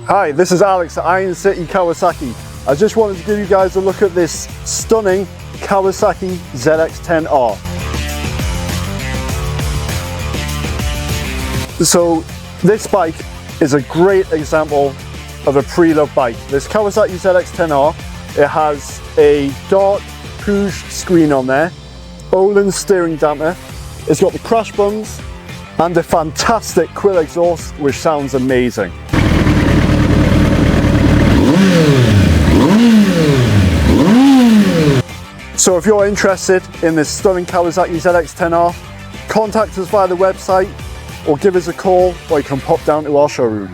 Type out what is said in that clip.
Hi, this is Alex at Iron City Kawasaki. I just wanted to give you guys a look at this stunning Kawasaki ZX-10R. So this bike is a great example of a pre-loved bike. This Kawasaki ZX-10R, it has a dark PUIG screen on there, Öhlins steering dampener, it's got the crash bungs and a fantastic QUILL exhaust which sounds amazing. So if you're interested in this stunning Kawasaki ZX-10R, contact us via the website or give us a call, or you can pop down to our showroom.